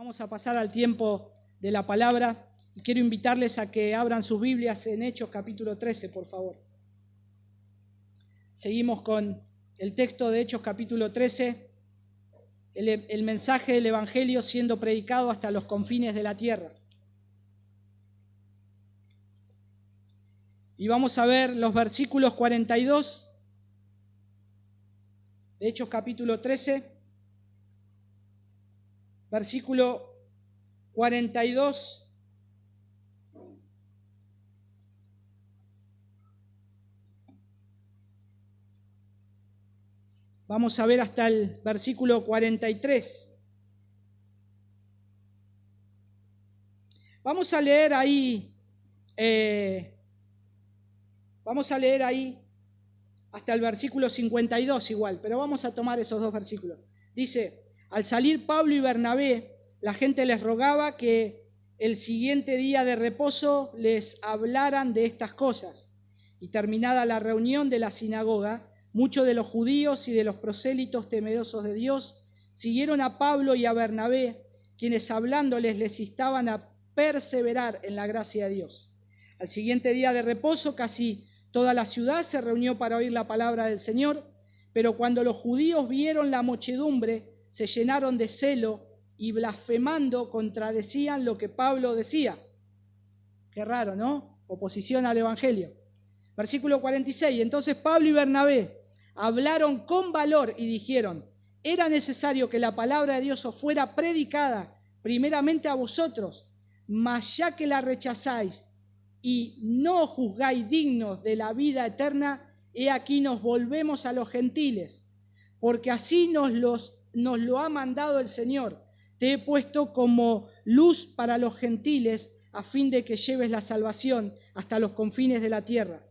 Vamos a pasar al tiempo de la palabra y quiero invitarles a que abran sus Biblias en Hechos capítulo 13, por favor. Seguimos con el texto de Hechos capítulo 13, el mensaje del Evangelio siendo predicado hasta los confines de la tierra. Y vamos a ver los versículos 42 de Hechos capítulo 13, versículo 42. Vamos a ver hasta el versículo 43. Vamos a leer ahí hasta el versículo 52 igual, pero vamos a tomar esos dos versículos. Dice: al salir Pablo y Bernabé, la gente les rogaba que el siguiente día de reposo les hablaran de estas cosas. Y terminada la reunión de la sinagoga, muchos de los judíos y de los prosélitos temerosos de Dios siguieron a Pablo y a Bernabé, quienes hablándoles les instaban a perseverar en la gracia de Dios. Al siguiente día de reposo, casi toda la ciudad se reunió para oír la palabra del Señor, pero cuando los judíos vieron la muchedumbre, se llenaron de celo y blasfemando contradecían lo que Pablo decía. Qué raro, ¿no? Oposición al Evangelio. Versículo 46. Entonces Pablo y Bernabé hablaron con valor y dijeron: era necesario que la palabra de Dios os fuera predicada primeramente a vosotros, mas ya que la rechazáis y no juzgáis dignos de la vida eterna, he aquí nos volvemos a los gentiles, porque así nos lo ha mandado el Señor. Te he puesto como luz para los gentiles, a fin de que lleves la salvación hasta los confines de la tierra.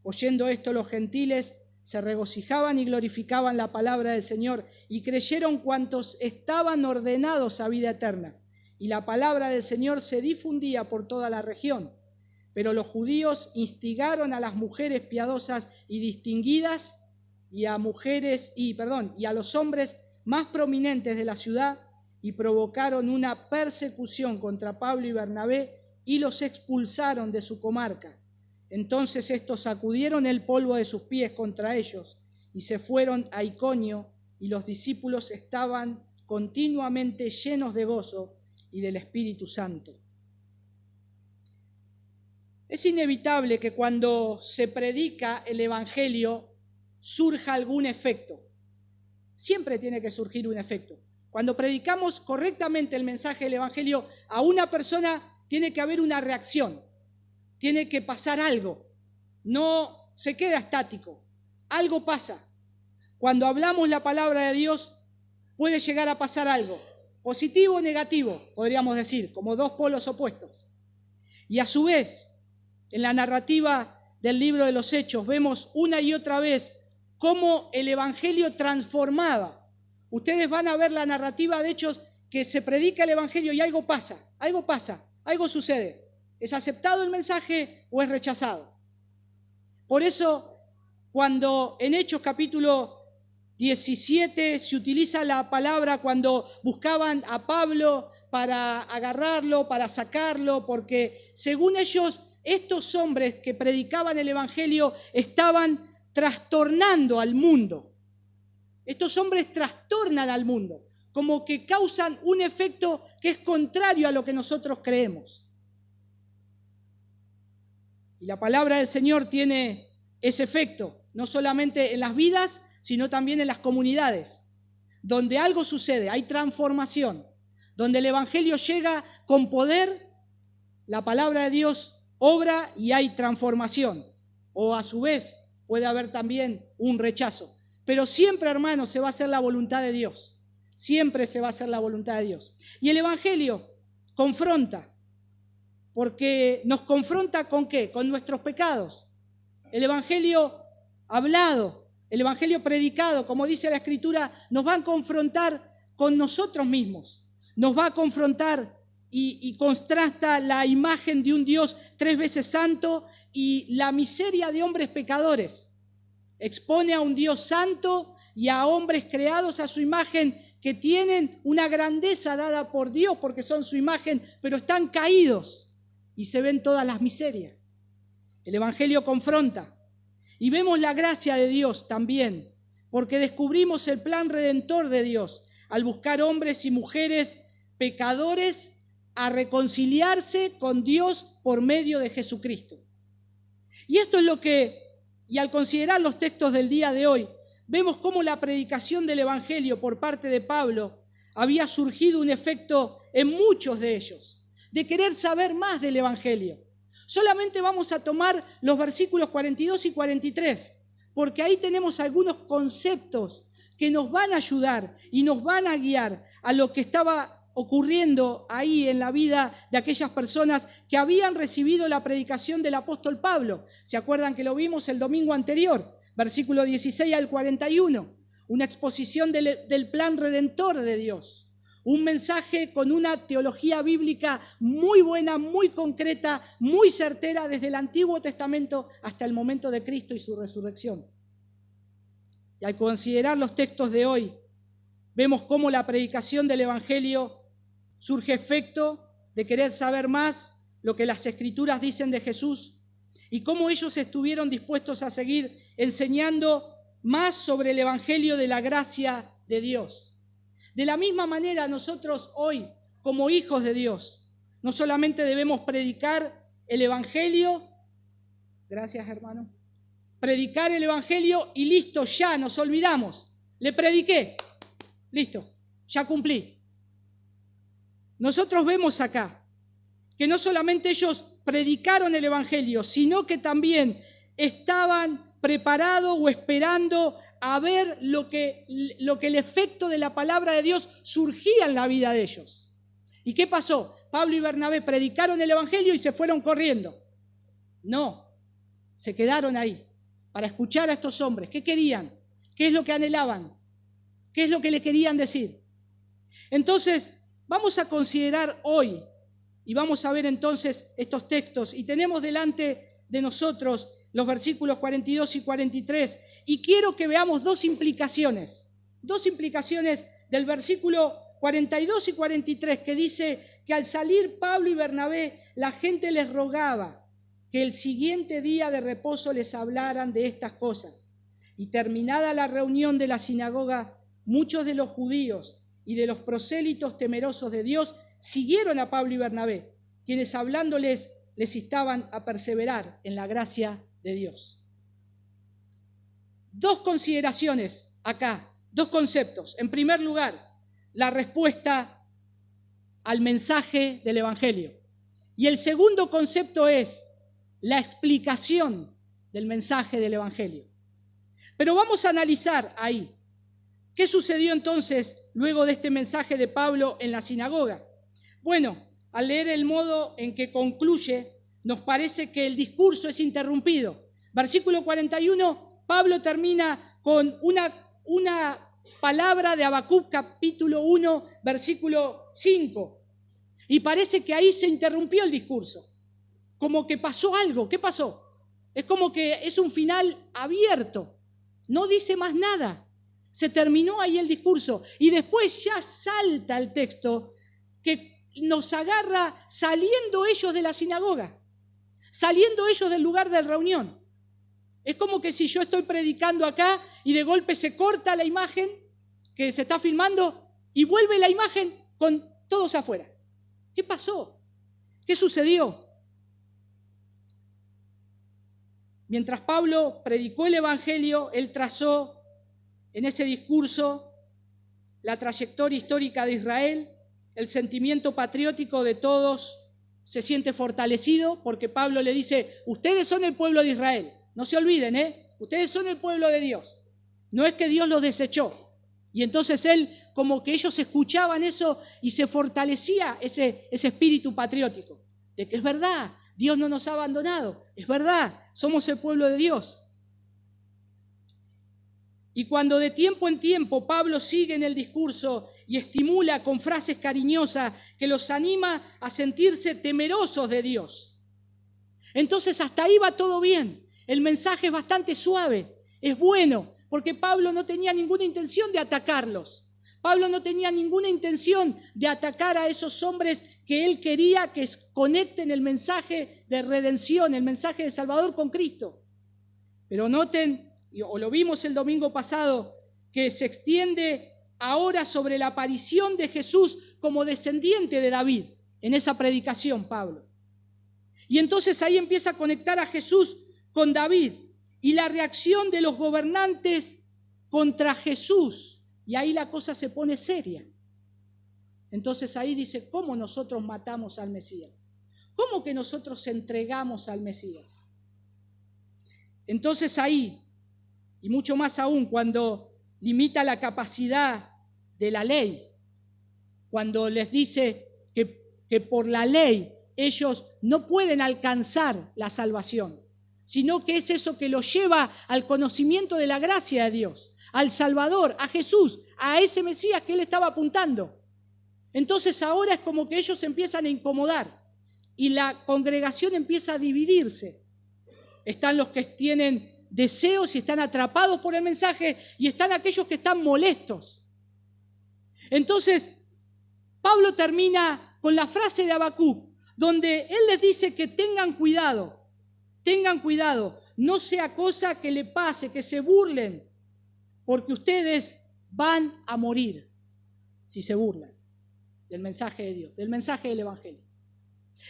Oyendo esto, los gentiles se regocijaban y glorificaban la palabra del Señor, y creyeron cuantos estaban ordenados a vida eterna. Y la palabra del Señor se difundía por toda la región. Pero los judíos instigaron a las mujeres piadosas y distinguidas y a los hombres más prominentes de la ciudad, y provocaron una persecución contra Pablo y Bernabé y los expulsaron de su comarca. Entonces estos sacudieron el polvo de sus pies contra ellos y se fueron a Iconio, y los discípulos estaban continuamente llenos de gozo y del Espíritu Santo. Es inevitable que cuando se predica el Evangelio surja algún efecto. Siempre tiene que surgir un efecto. Cuando predicamos correctamente el mensaje del Evangelio a una persona, tiene que haber una reacción, tiene que pasar algo, no se queda estático, algo pasa. Cuando hablamos la palabra de Dios puede llegar a pasar algo, positivo o negativo, podríamos decir, como dos polos opuestos. Y a su vez, en la narrativa del libro de los Hechos, vemos una y otra vez cómo el Evangelio transformaba. Ustedes van a ver la narrativa de Hechos, que se predica el Evangelio y algo pasa, algo sucede. ¿Es aceptado el mensaje o es rechazado? Por eso, cuando en Hechos capítulo 17 se utiliza la palabra, cuando buscaban a Pablo para agarrarlo, para sacarlo, porque según ellos, estos hombres que predicaban el Evangelio estaban trastornando al mundo. Estos hombres trastornan al mundo, como que causan un efecto que es contrario a lo que nosotros creemos. Y la palabra del Señor tiene ese efecto, no solamente en las vidas, sino también en las comunidades, donde algo sucede, hay transformación, donde el Evangelio llega con poder, la palabra de Dios obra y hay transformación. O a su vez puede haber también un rechazo. Pero siempre, hermanos, se va a hacer la voluntad de Dios. Siempre se va a hacer la voluntad de Dios. Y el Evangelio confronta, porque nos confronta ¿con qué? Con nuestros pecados. El Evangelio hablado, el Evangelio predicado, como dice la Escritura, nos va a confrontar con nosotros mismos. Nos va a confrontar y contrasta la imagen de un Dios 3 veces santo y la miseria de hombres pecadores. Expone a un Dios santo y a hombres creados a su imagen que tienen una grandeza dada por Dios porque son su imagen, pero están caídos y se ven todas las miserias. El Evangelio confronta y vemos la gracia de Dios también, porque descubrimos el plan redentor de Dios al buscar hombres y mujeres pecadores a reconciliarse con Dios por medio de Jesucristo. Y esto es lo que, y al considerar los textos del día de hoy, vemos cómo la predicación del Evangelio por parte de Pablo había surgido un efecto en muchos de ellos, de querer saber más del Evangelio. Solamente vamos a tomar los versículos 42 y 43, porque ahí tenemos algunos conceptos que nos van a ayudar y nos van a guiar a lo que estaba ocurriendo ahí en la vida de aquellas personas que habían recibido la predicación del apóstol Pablo. ¿Se acuerdan que lo vimos el domingo anterior? Versículo 16 al 41, una exposición del plan redentor de Dios. Un mensaje con una teología bíblica muy buena, muy concreta, muy certera desde el Antiguo Testamento hasta el momento de Cristo y su resurrección. Y al considerar los textos de hoy, vemos cómo la predicación del Evangelio surge efecto de querer saber más lo que las Escrituras dicen de Jesús y cómo ellos estuvieron dispuestos a seguir enseñando más sobre el Evangelio de la gracia de Dios. De la misma manera, nosotros hoy, como hijos de Dios, no solamente debemos predicar el Evangelio, gracias hermano, predicar el Evangelio y listo, ya nos olvidamos. Le prediqué, listo, ya cumplí. Nosotros vemos acá que no solamente ellos predicaron el Evangelio, sino que también estaban preparados o esperando a ver lo que el efecto de la palabra de Dios surgía en la vida de ellos. ¿Y qué pasó? Pablo y Bernabé predicaron el Evangelio y se fueron corriendo. No, se quedaron ahí para escuchar a estos hombres. ¿Qué querían? ¿Qué es lo que anhelaban? ¿Qué es lo que le querían decir? Entonces, vamos a considerar hoy y vamos a ver entonces estos textos y tenemos delante de nosotros los versículos 42 y 43 y quiero que veamos dos implicaciones del versículo 42 y 43 que dice que al salir Pablo y Bernabé la gente les rogaba que el siguiente día de reposo les hablaran de estas cosas. Y terminada la reunión de la sinagoga, muchos de los judíos y de los prosélitos temerosos de Dios siguieron a Pablo y Bernabé, quienes hablándoles les instaban a perseverar en la gracia de Dios. Dos consideraciones acá, dos conceptos. En primer lugar, la respuesta al mensaje del Evangelio. Y el segundo concepto es la explicación del mensaje del Evangelio. Pero vamos a analizar ahí. ¿Qué sucedió entonces luego de este mensaje de Pablo en la sinagoga? Bueno, al leer el modo en que concluye, nos parece que el discurso es interrumpido. Versículo 41, Pablo termina con una palabra de Habacuc, capítulo 1, versículo 5. Y parece que ahí se interrumpió el discurso. Como que pasó algo. ¿Qué pasó? Es como que es un final abierto. No dice más nada. Se terminó ahí el discurso. Y después ya salta el texto que nos agarra saliendo ellos de la sinagoga. Saliendo ellos del lugar de reunión. Es como que si yo estoy predicando acá y de golpe se corta la imagen que se está filmando y vuelve la imagen con todos afuera. ¿Qué pasó? ¿Qué sucedió? Mientras Pablo predicó el Evangelio, él trazó en ese discurso la trayectoria histórica de Israel, el sentimiento patriótico de todos se siente fortalecido porque Pablo le dice, ustedes son el pueblo de Israel, no se olviden, ustedes son el pueblo de Dios, no es que Dios los desechó. Y entonces él, como que ellos escuchaban eso y se fortalecía ese espíritu patriótico, de que es verdad, Dios no nos ha abandonado, es verdad, somos el pueblo de Dios. Y cuando de tiempo en tiempo Pablo sigue en el discurso y estimula con frases cariñosas que los anima a sentirse temerosos de Dios. Entonces hasta ahí va todo bien, el mensaje es bastante suave, es bueno, porque Pablo no tenía ninguna intención de atacarlos. Pablo no tenía ninguna intención de atacar a esos hombres que él quería que conecten el mensaje de redención, el mensaje de Salvador con Cristo. Pero noten, o lo vimos el domingo pasado, que se extiende ahora sobre la aparición de Jesús como descendiente de David, en esa predicación, Pablo. Y entonces ahí empieza a conectar a Jesús con David y la reacción de los gobernantes contra Jesús. Y ahí la cosa se pone seria. Entonces ahí dice, ¿cómo nosotros matamos al Mesías? ¿Cómo que nosotros entregamos al Mesías? Entonces ahí, y mucho más aún, cuando limita la capacidad de la ley, cuando les dice que por la ley ellos no pueden alcanzar la salvación, sino que es eso que los lleva al conocimiento de la gracia de Dios, al Salvador, a Jesús, a ese Mesías que él estaba apuntando. Entonces ahora es como que ellos empiezan a incomodar y la congregación empieza a dividirse. Están los que tienen deseos y están atrapados por el mensaje y están aquellos que están molestos. Entonces Pablo termina con la frase de Habacuc, donde él les dice que tengan cuidado, no sea cosa que le pase, que se burlen, porque ustedes van a morir si se burlan del mensaje de Dios, del mensaje del Evangelio.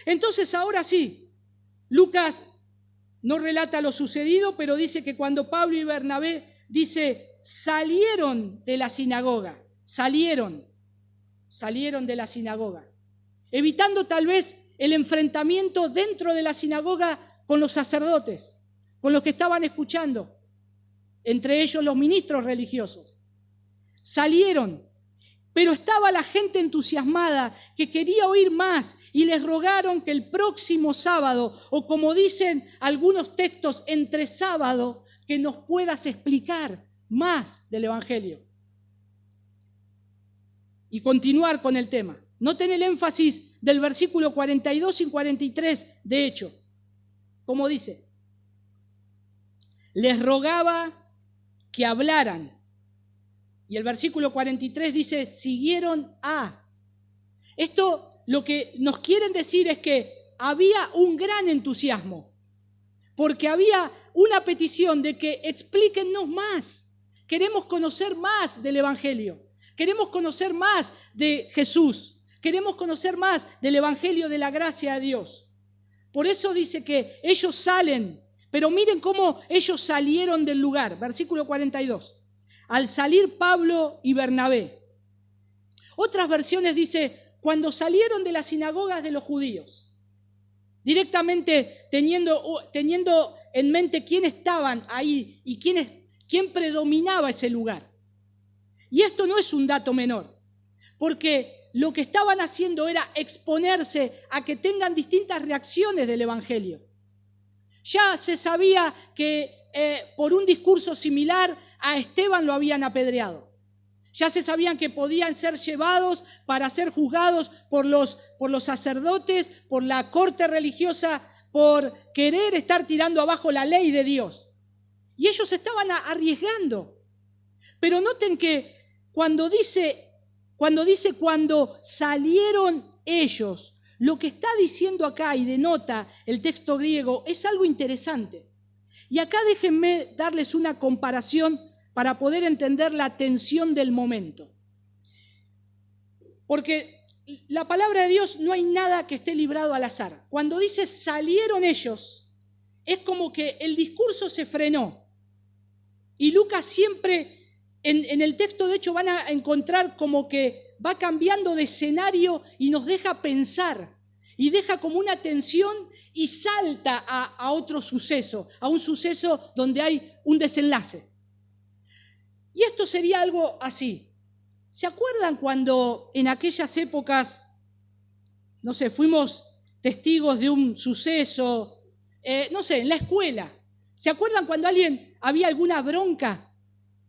Entonces ahora sí, Lucas no relata lo sucedido, pero dice que cuando Pablo y Bernabé, dice, salieron de la sinagoga, salieron de la sinagoga, evitando tal vez el enfrentamiento dentro de la sinagoga con los sacerdotes, con los que estaban escuchando, entre ellos los ministros religiosos. Salieron, pero estaba la gente entusiasmada que quería oír más y les rogaron que el próximo sábado, o como dicen algunos textos, entre sábado, que nos puedas explicar más del Evangelio. Y continuar con el tema. Noten el énfasis del versículo 42 y 43 de Hechos. Como dice, les rogaba que hablaran. Y el versículo 43 dice, siguieron a. Esto lo que nos quieren decir es que había un gran entusiasmo, porque había una petición de que explíquennos más. Queremos conocer más del Evangelio, queremos conocer más de Jesús, queremos conocer más del Evangelio de la gracia de Dios. Por eso dice que ellos salen, pero miren cómo ellos salieron del lugar. Versículo 42. Al salir Pablo y Bernabé. Otras versiones dice, cuando salieron de las sinagogas de los judíos. Directamente teniendo en mente quién estaban ahí y quién predominaba ese lugar. Y esto no es un dato menor, porque lo que estaban haciendo era exponerse a que tengan distintas reacciones del Evangelio. Ya se sabía que por un discurso similar a Esteban lo habían apedreado. Ya se sabían que podían ser llevados para ser juzgados por los sacerdotes, por la corte religiosa, por querer estar tirando abajo la ley de Dios. Y ellos estaban arriesgando. Pero noten que cuando salieron ellos, lo que está diciendo acá y denota el texto griego es algo interesante. Y acá déjenme darles una comparación para poder entender la tensión del momento. Porque la palabra de Dios no hay nada que esté librado al azar. Cuando dice salieron ellos, es como que el discurso se frenó. Y Lucas siempre, en el texto de hecho van a encontrar como que va cambiando de escenario y nos deja pensar. Y deja como una tensión y salta a otro suceso, a un suceso donde hay un desenlace. Y esto sería algo así. ¿Se acuerdan cuando en aquellas épocas, no sé, fuimos testigos de un suceso, en la escuela? ¿Se acuerdan cuando había alguna bronca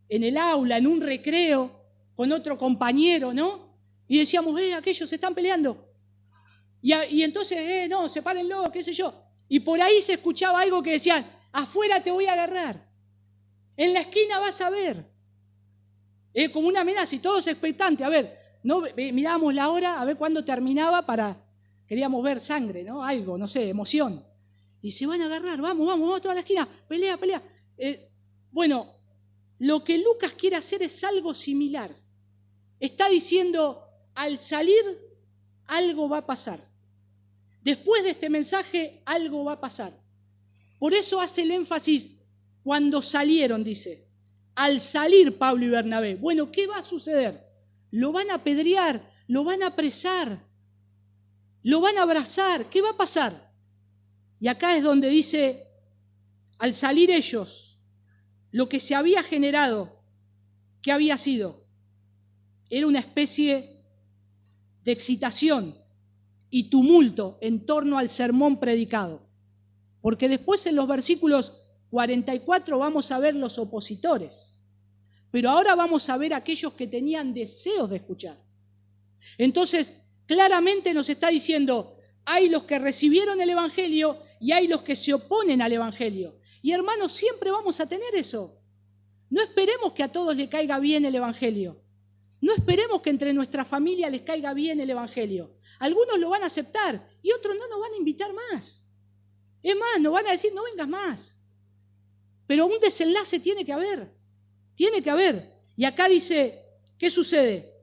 en el aula, en un recreo, con otro compañero, ¿no? Y decíamos, aquellos se están peleando. Y entonces, no, sepárenlo, qué sé yo. Y por ahí se escuchaba algo que decían, afuera te voy a agarrar. En la esquina vas a ver. Como una amenaza y todos expectantes. A ver, no mirábamos la hora a ver cuándo terminaba queríamos ver sangre, ¿no? Algo, no sé, emoción. Y se van a agarrar, vamos a toda la esquina, pelea. Bueno, lo que Lucas quiere hacer es algo similar. Está diciendo, al salir, algo va a pasar. Después de este mensaje, algo va a pasar. Por eso hace el énfasis, cuando salieron, dice, al salir Pablo y Bernabé. Bueno, ¿qué va a suceder? Lo van a apedrear, lo van a apresar, lo van a abrazar. ¿Qué va a pasar? Y acá es donde dice, al salir ellos, lo que se había generado, ¿qué había sido? Era una especie de excitación y tumulto en torno al sermón predicado. Porque después en los versículos 44 vamos a ver los opositores. Pero ahora vamos a ver aquellos que tenían deseos de escuchar. Entonces, claramente nos está diciendo, hay los que recibieron el Evangelio y hay los que se oponen al Evangelio. Y hermanos, siempre vamos a tener eso. No esperemos que a todos les caiga bien el Evangelio. No esperemos que entre nuestra familia les caiga bien el Evangelio. Algunos lo van a aceptar y otros no nos van a invitar más. Es más, nos van a decir, no vengas más. Pero un desenlace tiene que haber. Tiene que haber. Y acá dice, ¿qué sucede?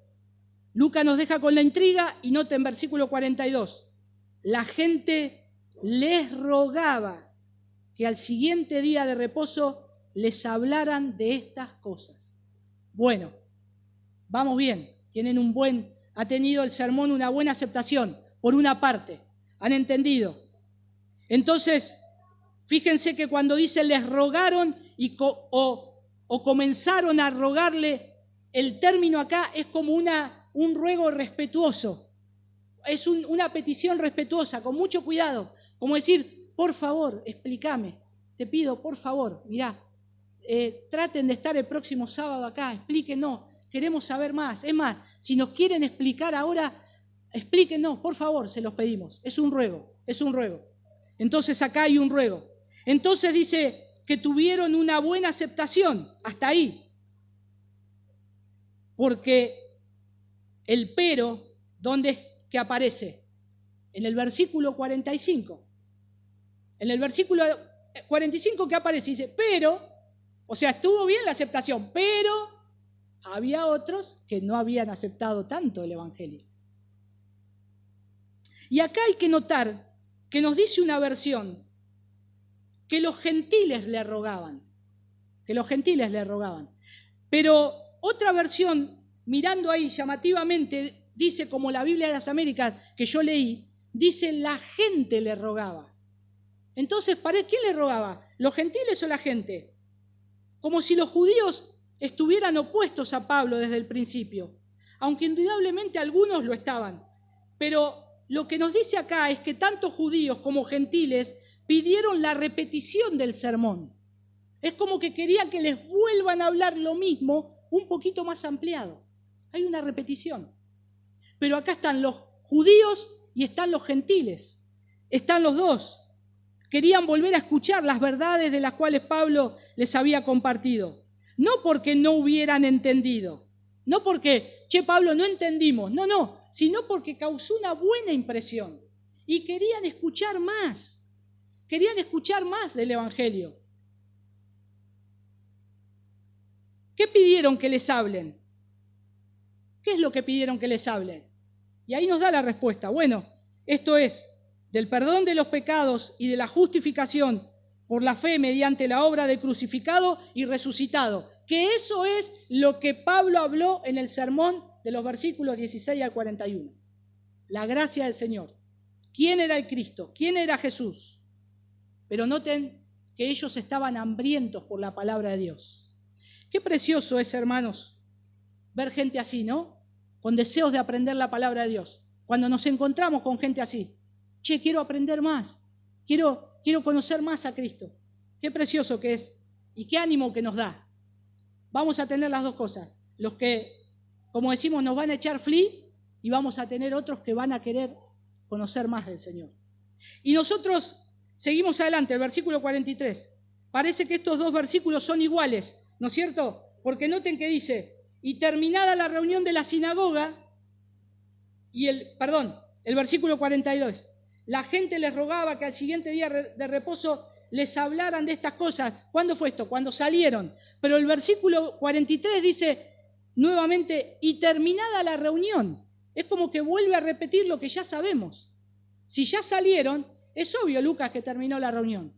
Lucas nos deja con la intriga y nota en versículo 42. La gente les rogaba que al siguiente día de reposo les hablaran de estas cosas. Bueno, vamos bien. Ha tenido el sermón una buena aceptación, por una parte. ¿Han entendido? Entonces, fíjense que cuando dice les rogaron o comenzaron a rogarle, el término acá es como un ruego respetuoso. Es una petición respetuosa, con mucho cuidado. Como decir, por favor, explícame. Te pido, por favor, mirá, traten de estar el próximo sábado acá, explíquenos, queremos saber más. Es más, si nos quieren explicar ahora, explíquenos, por favor, se los pedimos. Es un ruego. Entonces acá hay un ruego. Entonces dice que tuvieron una buena aceptación, hasta ahí. Porque el pero, ¿dónde es que aparece? En el versículo 45. En el versículo 45 que aparece, dice, pero, o sea, estuvo bien la aceptación, pero había otros que no habían aceptado tanto el Evangelio. Y acá hay que notar que nos dice una versión que los gentiles le rogaban. Pero otra versión, mirando ahí llamativamente, dice como la Biblia de las Américas que yo leí, dice la gente le rogaba. Entonces, ¿quién le rogaba? ¿Los gentiles o la gente? Como si los judíos estuvieran opuestos a Pablo desde el principio, aunque indudablemente algunos lo estaban. Pero lo que nos dice acá es que tanto judíos como gentiles pidieron la repetición del sermón. Es como que querían que les vuelvan a hablar lo mismo, un poquito más ampliado. Hay una repetición. Pero acá están los judíos y están los gentiles. Están los dos. Querían volver a escuchar las verdades de las cuales Pablo les había compartido. No porque no hubieran entendido. No porque, Pablo, no entendimos. No, sino porque causó una buena impresión. Y querían escuchar más. Querían escuchar más del Evangelio. ¿Qué pidieron que les hablen? ¿Qué es lo que pidieron que les hablen? Y ahí nos da la respuesta. Bueno, esto es del perdón de los pecados y de la justificación por la fe mediante la obra del crucificado y resucitado. Que eso es lo que Pablo habló en el sermón de los versículos 16 al 41. La gracia del Señor. ¿Quién era el Cristo? ¿Quién era Jesús? Pero noten que ellos estaban hambrientos por la palabra de Dios. Qué precioso es, hermanos, ver gente así, ¿no? Con deseos de aprender la palabra de Dios. Cuando nos encontramos con gente así. Quiero aprender más. Quiero conocer más a Cristo. Qué precioso que es y qué ánimo que nos da. Vamos a tener las dos cosas. Los que, como decimos, nos van a echar y vamos a tener otros que van a querer conocer más del Señor. Y nosotros seguimos adelante, el versículo 43. Parece que estos dos versículos son iguales, ¿no es cierto? Porque noten que dice, y terminada la reunión de la sinagoga, el versículo 42, la gente les rogaba que al siguiente día de reposo les hablaran de estas cosas. ¿Cuándo fue esto? Cuando salieron. Pero el versículo 43 dice nuevamente, y terminada la reunión. Es como que vuelve a repetir lo que ya sabemos. Si ya salieron, es obvio, Lucas, que terminó la reunión.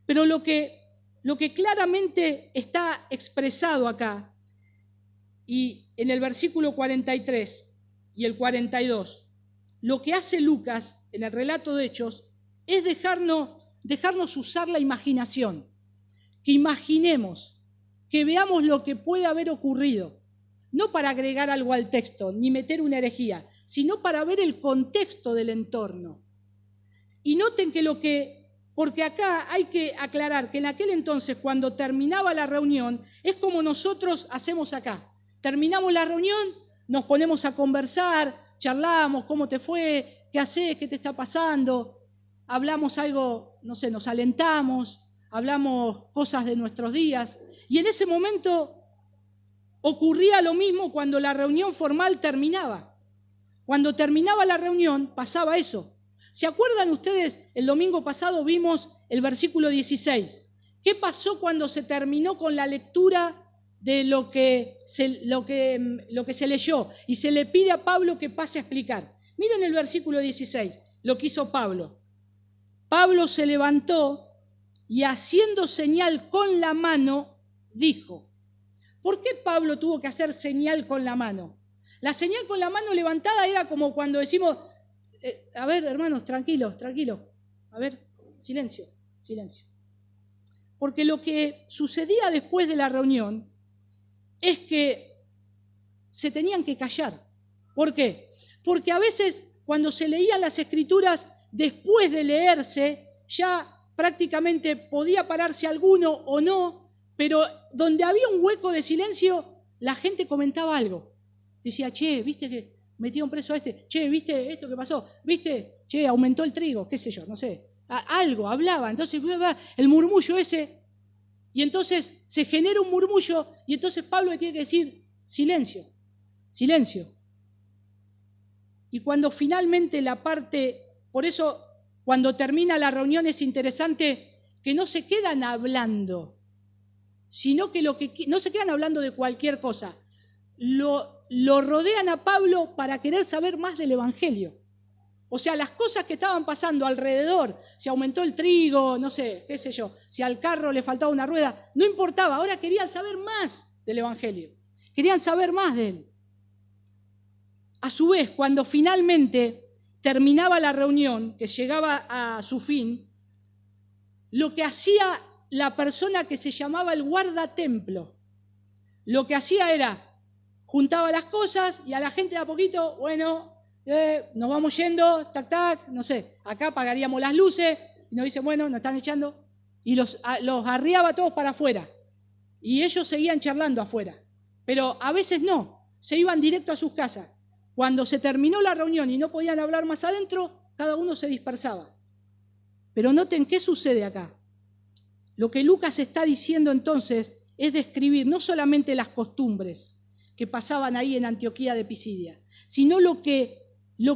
Pero lo que claramente está expresado acá, y en el versículo 43 y el 42, lo que hace Lucas en el relato de Hechos es dejarnos usar la imaginación, que imaginemos, que veamos lo que puede haber ocurrido, no para agregar algo al texto, ni meter una herejía, sino para ver el contexto del entorno. Y noten porque acá hay que aclarar que en aquel entonces, cuando terminaba la reunión, es como nosotros hacemos acá. Terminamos la reunión, nos ponemos a conversar, charlamos, ¿cómo te fue? ¿Qué haces? ¿Qué te está pasando? Hablamos algo, no sé, nos alentamos, hablamos cosas de nuestros días. Y en ese momento ocurría lo mismo cuando la reunión formal terminaba. Cuando terminaba la reunión pasaba eso. ¿Se acuerdan ustedes? El domingo pasado vimos el versículo 16. ¿Qué pasó cuando se terminó con la lectura de lo que se leyó? Y se le pide a Pablo que pase a explicar. Miren el versículo 16, lo que hizo Pablo. Pablo se levantó y haciendo señal con la mano, dijo. ¿Por qué Pablo tuvo que hacer señal con la mano? La señal con la mano levantada era como cuando decimos, a ver, hermanos, tranquilos, a ver, silencio. Porque lo que sucedía después de la reunión es que se tenían que callar. ¿Por qué? Porque a veces cuando se leían las Escrituras, después de leerse, ya prácticamente podía pararse alguno o no, pero donde había un hueco de silencio, la gente comentaba algo. Decía, che, ¿viste que metieron preso a este? Che, ¿viste esto que pasó? ¿Viste? Che, aumentó el trigo, qué sé yo, no sé. Algo, hablaba. Entonces, el murmullo ese. Y entonces se genera un murmullo y entonces Pablo le tiene que decir, silencio. Y cuando finalmente por eso cuando termina la reunión es interesante que no se quedan hablando, sino que no se quedan hablando de cualquier cosa. Lo rodean a Pablo para querer saber más del Evangelio. O sea, las cosas que estaban pasando alrededor, si aumentó el trigo, no sé, qué sé yo, si al carro le faltaba una rueda, no importaba, ahora querían saber más del Evangelio, querían saber más de él. A su vez, cuando finalmente terminaba la reunión, que llegaba a su fin, lo que hacía la persona que se llamaba el guardatemplo, lo que hacía era, juntaba las cosas y a la gente de a poquito, bueno, nos vamos yendo, tac, no sé, acá apagaríamos las luces y nos dicen, bueno, nos están echando, y los arriaba todos para afuera. Y ellos seguían charlando afuera, pero a veces no, se iban directo a sus casas. Cuando se terminó la reunión y no podían hablar más adentro, cada uno se dispersaba. Pero noten qué sucede acá. Lo que Lucas está diciendo entonces es describir no solamente las costumbres que pasaban ahí en Antioquía de Pisidia, sino lo que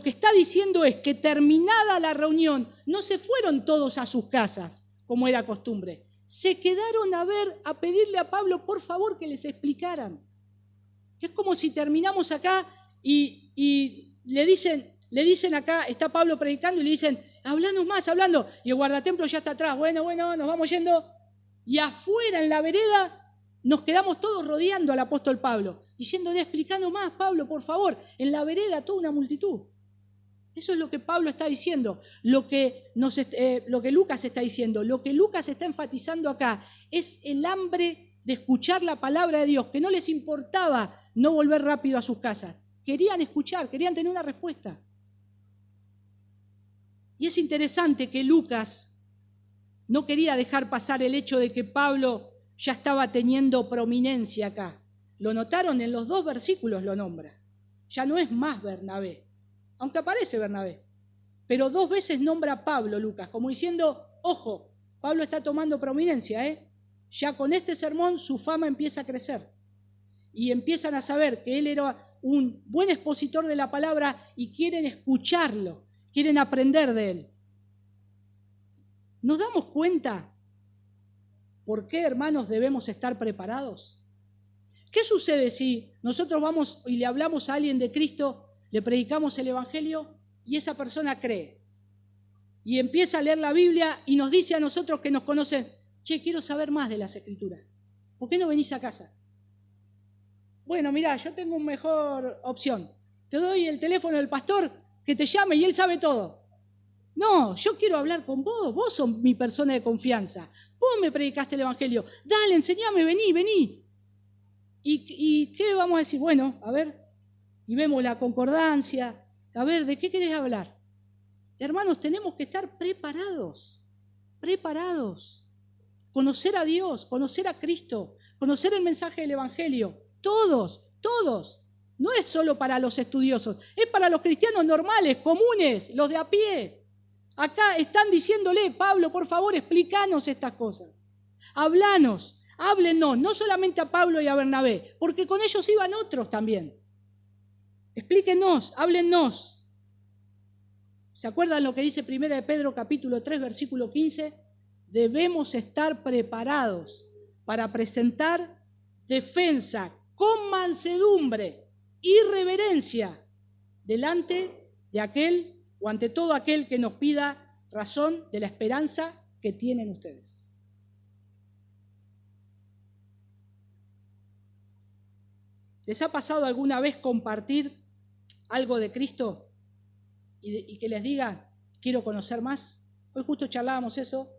está diciendo es que terminada la reunión no se fueron todos a sus casas, como era costumbre. Se quedaron a pedirle a Pablo, por favor, que les explicaran. Es como si terminamos acá y le dicen acá, está Pablo predicando y le dicen, hablanos más, hablando. Y el guardatemplo ya está atrás, bueno, nos vamos yendo. Y afuera en la vereda nos quedamos todos rodeando al apóstol Pablo, diciéndole, explícanos más, Pablo, por favor. En la vereda toda una multitud. Eso es lo que Pablo está diciendo, lo que Lucas está diciendo. Lo que Lucas está enfatizando acá es el hambre de escuchar la palabra de Dios, que no les importaba no volver rápido a sus casas. Querían escuchar, querían tener una respuesta. Y es interesante que Lucas no quería dejar pasar el hecho de que Pablo ya estaba teniendo prominencia acá. Lo notaron en los 2 versículos, lo nombra. Ya no es más Bernabé, aunque aparece Bernabé. Pero 2 veces nombra a Pablo Lucas, como diciendo, ojo, Pablo está tomando prominencia, Ya con este sermón su fama empieza a crecer. y empiezan a saber que él era un buen expositor de la palabra y quieren escucharlo, quieren aprender de él. ¿Nos damos cuenta por qué, hermanos, debemos estar preparados? ¿Qué sucede si nosotros vamos y le hablamos a alguien de Cristo, le predicamos el Evangelio y esa persona cree? Y empieza a leer la Biblia y nos dice a nosotros que nos conocen, che, quiero saber más de las Escrituras. ¿Por qué no venís a casa? Bueno, mirá, yo tengo una mejor opción. Te doy el teléfono del pastor que te llame y él sabe todo. No, yo quiero hablar con vos. Vos sos mi persona de confianza. Vos me predicaste el Evangelio. Dale, enseñame, vení. ¿Y qué vamos a decir? Bueno, a ver, y vemos la concordancia. A ver, ¿de qué querés hablar? Hermanos, tenemos que estar preparados. Conocer a Dios, conocer a Cristo, conocer el mensaje del Evangelio. Todos. No es solo para los estudiosos, es para los cristianos normales, comunes, los de a pie. Acá están diciéndole, Pablo, por favor, explícanos estas cosas. Háblanos, háblenos, no solamente a Pablo y a Bernabé, porque con ellos iban otros también. Explíquenos, háblennos. ¿Se acuerdan lo que dice 1 de Pedro capítulo 3, versículo 15? Debemos estar preparados para presentar defensa con mansedumbre y reverencia delante de aquel o ante todo aquel que nos pida razón de la esperanza que tienen ustedes. ¿Les ha pasado alguna vez compartir algo de Cristo y que les diga, quiero conocer más? Hoy justo charlábamos eso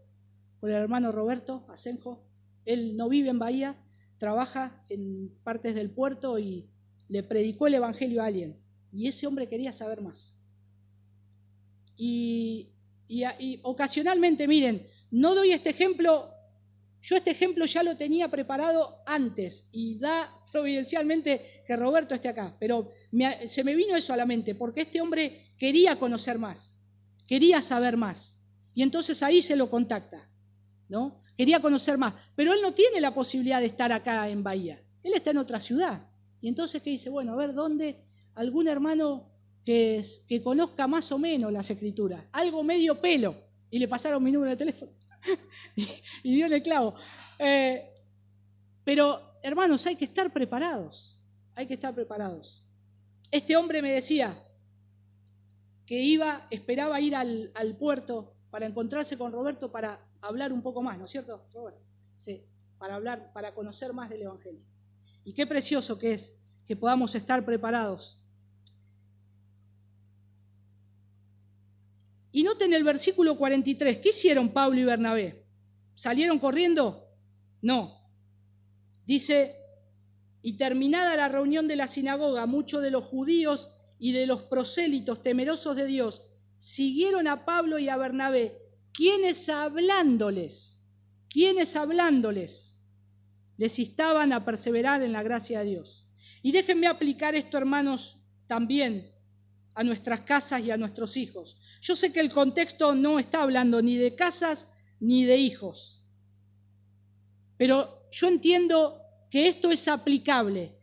con el hermano Roberto Asenjo. Él no vive en Bahía, trabaja en partes del puerto y le predicó el Evangelio a alguien. Y ese hombre quería saber más. Y ocasionalmente, miren, no doy este ejemplo, yo este ejemplo ya lo tenía preparado antes y da providencialmente que Roberto esté acá, pero se me vino eso a la mente, porque este hombre quería conocer más, quería saber más, y entonces ahí se lo contacta, ¿no? Quería conocer más, pero él no tiene la posibilidad de estar acá en Bahía, él está en otra ciudad, y entonces ¿qué dice? Bueno, a ver, ¿dónde algún hermano que conozca más o menos las Escrituras? Algo medio pelo, y le pasaron mi número de teléfono, y dio el clavo. Pero, hermanos, hay que estar preparados, Este hombre me decía que esperaba ir al puerto para encontrarse con Roberto para hablar un poco más, ¿no es cierto, Roberto? Sí, para conocer más del Evangelio. Y qué precioso que es que podamos estar preparados. Y noten el versículo 43, ¿qué hicieron Pablo y Bernabé? ¿Salieron corriendo? No. Dice, y terminada la reunión de la sinagoga, muchos de los judíos y de los prosélitos temerosos de Dios siguieron a Pablo y a Bernabé, quienes hablándoles les instaban a perseverar en la gracia de Dios. Y déjenme aplicar esto, hermanos, también a nuestras casas y a nuestros hijos. Yo sé que el contexto no está hablando ni de casas ni de hijos, pero yo entiendo que esto es aplicable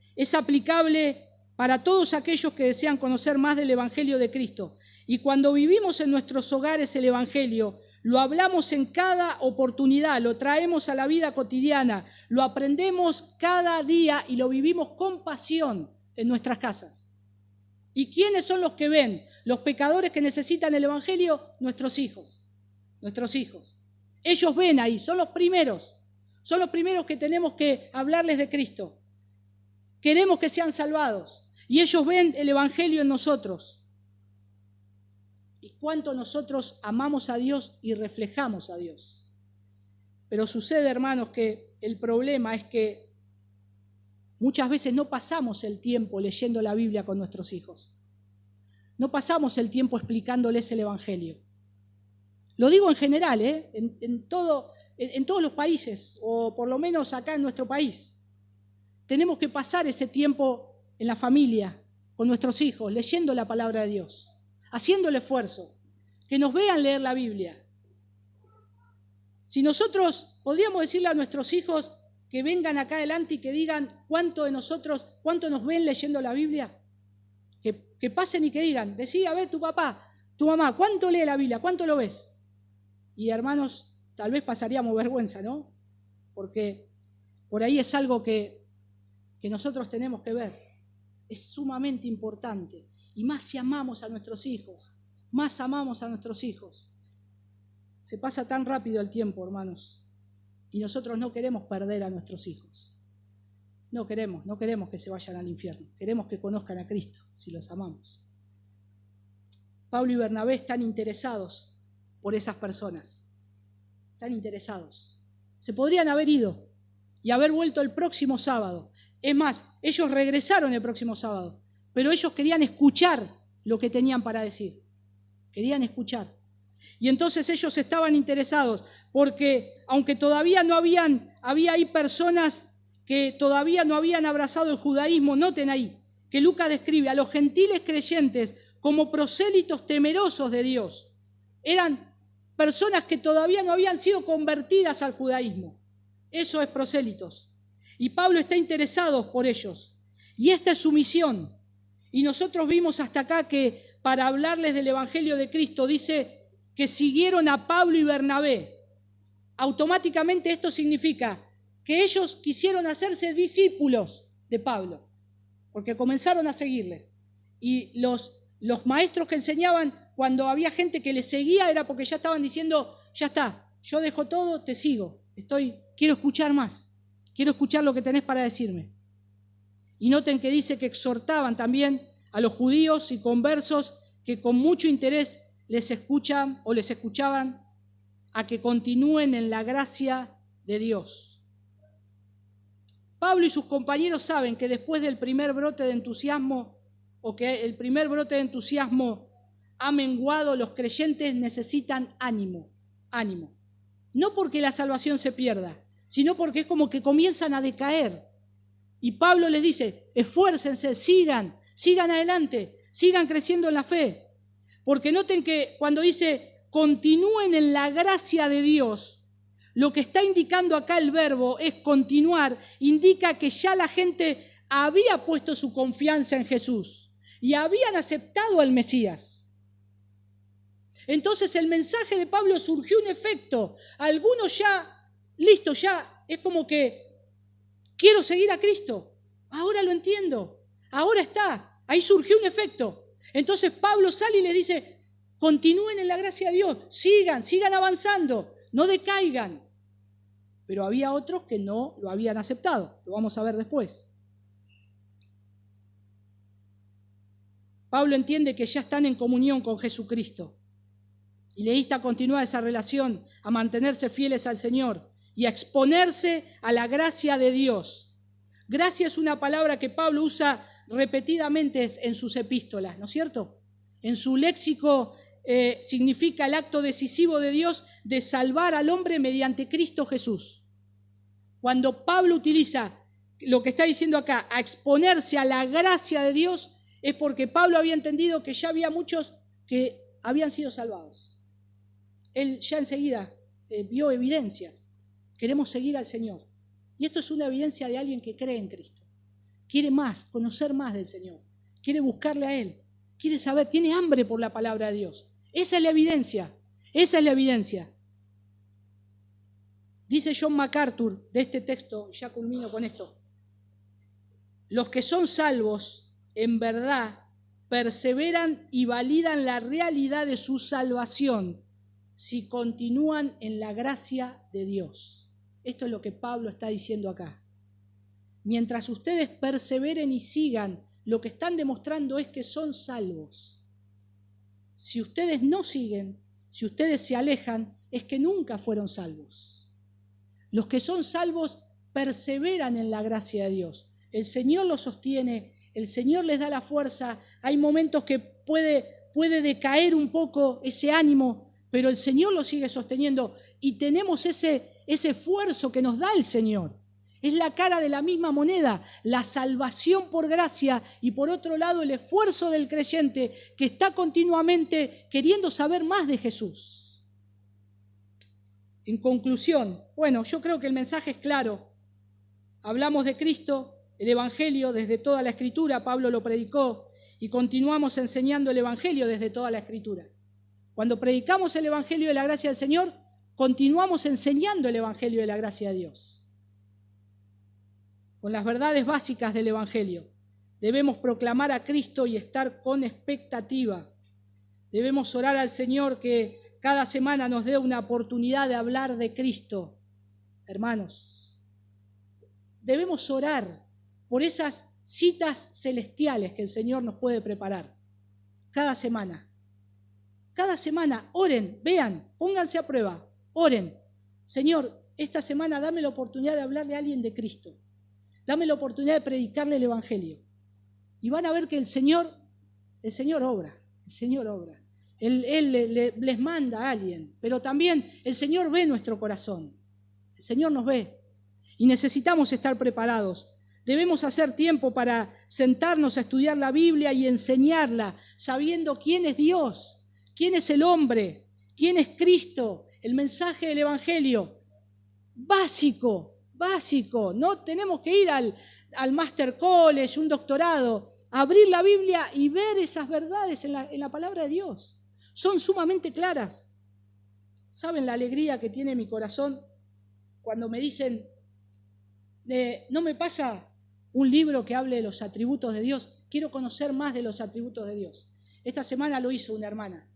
para todos aquellos que desean conocer más del Evangelio de Cristo. Y cuando vivimos en nuestros hogares el Evangelio, lo hablamos en cada oportunidad, lo traemos a la vida cotidiana, lo aprendemos cada día y lo vivimos con pasión en nuestras casas. ¿Y quiénes son los que ven? Los pecadores que necesitan el Evangelio, nuestros hijos. Ellos ven ahí, son los primeros que tenemos que hablarles de Cristo. Queremos que sean salvados y ellos ven el Evangelio en nosotros. Y cuánto nosotros amamos a Dios y reflejamos a Dios. Pero sucede, hermanos, que el problema es que muchas veces no pasamos el tiempo leyendo la Biblia con nuestros hijos. No pasamos el tiempo explicándoles el Evangelio. Lo digo en general, en todos los países, o por lo menos acá en nuestro país. Tenemos que pasar ese tiempo en la familia, con nuestros hijos, leyendo la palabra de Dios, haciendo el esfuerzo, que nos vean leer la Biblia. Si nosotros podríamos decirle a nuestros hijos que vengan acá adelante y que digan cuánto nos ven leyendo la Biblia? Que pasen y que digan, decí, a ver, tu papá, tu mamá, ¿cuánto lee la Biblia? ¿Cuánto lo ves? Y hermanos, tal vez pasaríamos vergüenza, ¿no? Porque por ahí es algo que nosotros tenemos que ver. Es sumamente importante. Y más si amamos a nuestros hijos, más amamos a nuestros hijos. Se pasa tan rápido el tiempo, hermanos, y nosotros no queremos perder a nuestros hijos. No queremos que se vayan al infierno. Queremos que conozcan a Cristo, si los amamos. Pablo y Bernabé están interesados por esas personas. Están interesados. Se podrían haber ido y haber vuelto el próximo sábado. Es más, ellos regresaron el próximo sábado, pero ellos querían escuchar lo que tenían para decir. Querían escuchar. Y entonces ellos estaban interesados porque, aunque todavía había ahí personas que todavía no habían abrazado el judaísmo, noten ahí que Lucas describe a los gentiles creyentes como prosélitos temerosos de Dios. Eran personas que todavía no habían sido convertidas al judaísmo. Eso es prosélitos. Y Pablo está interesado por ellos. Y esta es su misión. Y nosotros vimos hasta acá que para hablarles del Evangelio de Cristo dice que siguieron a Pablo y Bernabé. Automáticamente esto significa que ellos quisieron hacerse discípulos de Pablo, porque comenzaron a seguirles. Y los maestros que enseñaban, cuando había gente que les seguía, era porque ya estaban diciendo, ya está, yo dejo todo, te sigo, quiero escuchar más, quiero escuchar lo que tenés para decirme. Y noten que dice que exhortaban también a los judíos y conversos que con mucho interés les escuchaban a que continúen en la gracia de Dios. Pablo y sus compañeros saben que después del primer brote de entusiasmo, o que el primer brote de entusiasmo ha menguado, los creyentes necesitan ánimo. No porque la salvación se pierda, sino porque es como que comienzan a decaer. Y Pablo les dice, esfuércense, sigan adelante, sigan creciendo en la fe. Porque noten que cuando dice, continúen en la gracia de Dios, lo que está indicando acá el verbo es continuar, indica que ya la gente había puesto su confianza en Jesús y habían aceptado al Mesías. Entonces el mensaje de Pablo surgió un efecto. Algunos ya, listo, ya es como que quiero seguir a Cristo. Ahora lo entiendo, ahora está, ahí surgió un efecto. Entonces Pablo sale y les dice, continúen en la gracia de Dios, sigan avanzando, no decaigan. Pero había otros que no lo habían aceptado, lo vamos a ver después. Pablo entiende que ya están en comunión con Jesucristo y le insta a continuar esa relación, a mantenerse fieles al Señor y a exponerse a la gracia de Dios. Gracia es una palabra que Pablo usa repetidamente en sus epístolas, ¿no es cierto? En su léxico significa el acto decisivo de Dios de salvar al hombre mediante Cristo Jesús. Cuando Pablo utiliza lo que está diciendo acá, a exponerse a la gracia de Dios, es porque Pablo había entendido que ya había muchos que habían sido salvados. Él ya enseguida vio evidencias. Queremos seguir al Señor. Y esto es una evidencia de alguien que cree en Cristo. Quiere más, conocer más del Señor. Quiere buscarle a Él. Quiere saber, tiene hambre por la palabra de Dios. Esa es la evidencia. Esa es la evidencia. Dice John MacArthur de este texto, ya culmino con esto. Los que son salvos, en verdad, perseveran y validan la realidad de su salvación si continúan en la gracia de Dios. Esto es lo que Pablo está diciendo acá. Mientras ustedes perseveren y sigan, lo que están demostrando es que son salvos. Si ustedes no siguen, si ustedes se alejan, es que nunca fueron salvos. Los que son salvos perseveran en la gracia de Dios. El Señor los sostiene, el Señor les da la fuerza. Hay momentos que puede decaer un poco ese ánimo, pero el Señor lo sigue sosteniendo y tenemos ese esfuerzo que nos da el Señor. Es la cara de la misma moneda, la salvación por gracia y por otro lado el esfuerzo del creyente que está continuamente queriendo saber más de Jesús. En conclusión, bueno, yo creo que el mensaje es claro. hablamos de Cristo, el Evangelio desde toda la Escritura, Pablo lo predicó, y continuamos enseñando el Evangelio desde toda la Escritura. Cuando predicamos el Evangelio de la gracia del Señor, continuamos enseñando el Evangelio de la gracia de Dios. Con las verdades básicas del Evangelio. Debemos proclamar a Cristo y estar con expectativa. Debemos orar al Señor que cada semana nos dé una oportunidad de hablar de Cristo. Hermanos, debemos orar por esas citas celestiales que el Señor nos puede preparar. Cada semana. Cada semana, oren, vean, pónganse a prueba, oren. Señor, esta semana dame la oportunidad de hablarle a alguien de Cristo. Dame la oportunidad de predicarle el Evangelio. Y van a ver que el Señor obra, el Señor obra. Él les manda a alguien, pero también el Señor ve nuestro corazón. El Señor nos ve y necesitamos estar preparados. Debemos hacer tiempo para sentarnos a estudiar la Biblia y enseñarla, sabiendo quién es Dios, quién es el hombre, quién es Cristo, el mensaje del Evangelio. Básico, básico. No tenemos que ir al Master College, un doctorado, abrir la Biblia y ver esas verdades en la palabra de Dios. Son sumamente claras. ¿Saben la alegría que tiene mi corazón cuando me dicen, no me pasa un libro que hable de los atributos de Dios? Quiero conocer más de los atributos de Dios. Esta semana lo hizo una hermana.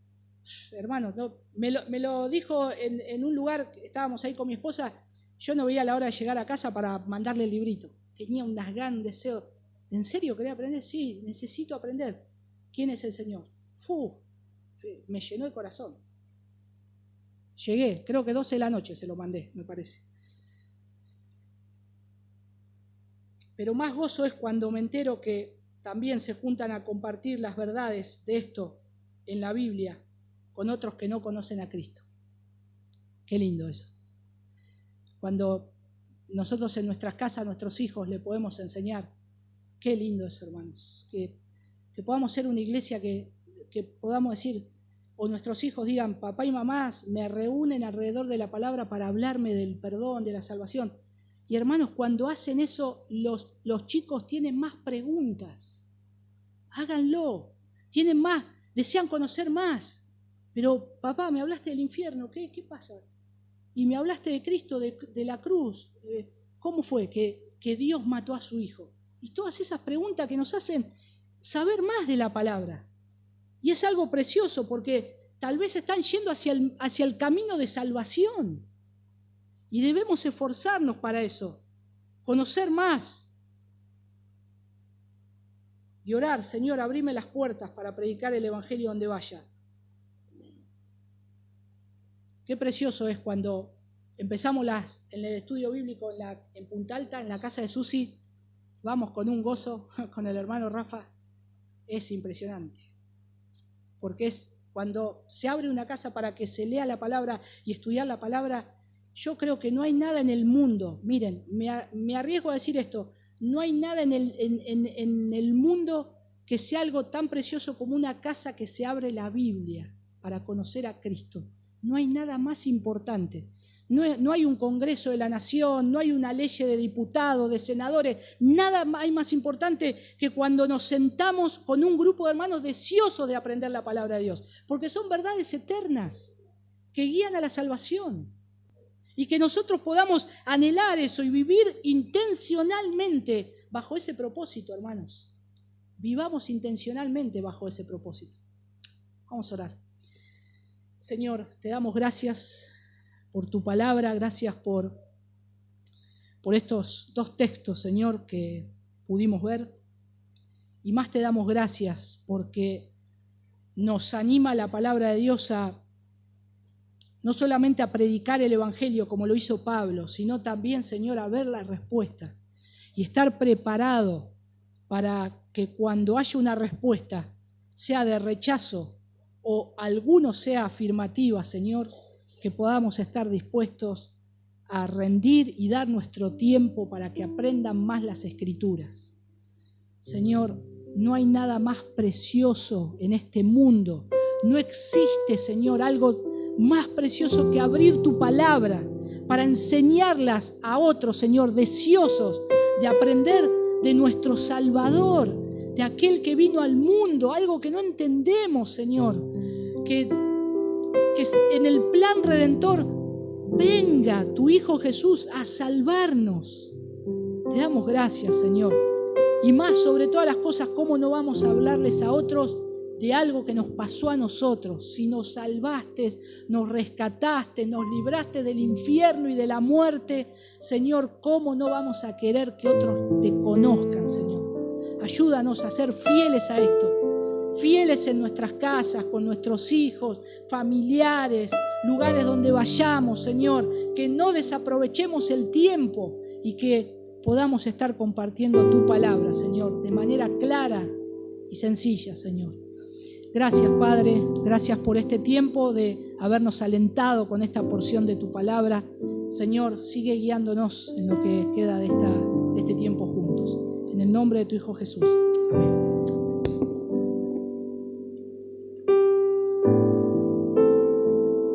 Hermano, no, me lo dijo en un lugar, estábamos ahí con mi esposa, yo no veía la hora de llegar a casa para mandarle el librito. Tenía unas gran deseos. ¿En serio quería aprender? Sí, necesito aprender. ¿Quién es el Señor? Me llenó el corazón. Llegué, creo que 12 de la noche se lo mandé, me parece. Pero más gozo es cuando me entero que también se juntan a compartir las verdades de esto en la Biblia con otros que no conocen a Cristo. Qué lindo eso. Cuando nosotros en nuestras casas a nuestros hijos le podemos enseñar, qué lindo eso, hermanos. Que podamos ser una iglesia que podamos decir, o nuestros hijos digan, papá y mamá me reúnen alrededor de la palabra para hablarme del perdón, de la salvación. Y hermanos, cuando hacen eso, los chicos tienen más preguntas. Háganlo. Tienen más, desean conocer más. Pero, papá, me hablaste del infierno, ¿qué pasa? Y me hablaste de Cristo, de la cruz. ¿Cómo fue que Dios mató a su Hijo? Y todas esas preguntas que nos hacen saber más de la palabra. Y es algo precioso porque tal vez están yendo hacia el camino de salvación. Y debemos esforzarnos para eso, conocer más. Y orar, Señor, abrime las puertas para predicar el Evangelio donde vaya. Qué precioso es cuando empezamos en el estudio bíblico en Punta Alta, en la casa de Susi, vamos con un gozo con el hermano Rafa. Es impresionante. Porque es cuando se abre una casa para que se lea la palabra y estudiar la palabra. Yo creo que no hay nada en el mundo, miren, me arriesgo a decir esto, no hay nada en el mundo que sea algo tan precioso como una casa que se abre la Biblia para conocer a Cristo. No hay nada más importante. No hay un Congreso de la Nación, no hay una ley de diputados, de senadores, nada hay más importante que cuando nos sentamos con un grupo de hermanos deseosos de aprender la palabra de Dios, porque son verdades eternas que guían a la salvación. Y que nosotros podamos anhelar eso y vivir intencionalmente bajo ese propósito, hermanos. Vivamos intencionalmente bajo ese propósito. Vamos a orar. Señor, te damos gracias por tu palabra, gracias por estos 2 textos, Señor, que pudimos ver. Y más te damos gracias porque nos anima la palabra de Dios no solamente a predicar el Evangelio como lo hizo Pablo, sino también, Señor, a ver la respuesta y estar preparado para que cuando haya una respuesta, sea de rechazo o alguno sea afirmativa, Señor, que podamos estar dispuestos a rendir y dar nuestro tiempo para que aprendan más las Escrituras. Señor, no hay nada más precioso en este mundo. No existe, Señor, algo más precioso que abrir tu palabra para enseñarlas a otros, Señor, deseosos de aprender de nuestro Salvador, de aquel que vino al mundo, algo que no entendemos, Señor, que en el plan redentor venga tu Hijo Jesús a salvarnos. Te damos gracias, Señor. Y más sobre todas las cosas, ¿cómo no vamos a hablarles a otros de algo que nos pasó a nosotros? Si nos salvaste, nos rescataste, nos libraste del infierno y de la muerte, Señor, ¿cómo no vamos a querer que otros te conozcan, Señor? Ayúdanos a ser fieles a esto, fieles en nuestras casas, con nuestros hijos, familiares, lugares donde vayamos, Señor, que no desaprovechemos el tiempo y que podamos estar compartiendo tu palabra, Señor, de manera clara y sencilla, Señor. Gracias, Padre, gracias por este tiempo de habernos alentado con esta porción de tu palabra. Señor, sigue guiándonos en lo que queda de este tiempo juntos. En el nombre de tu Hijo Jesús. Amén.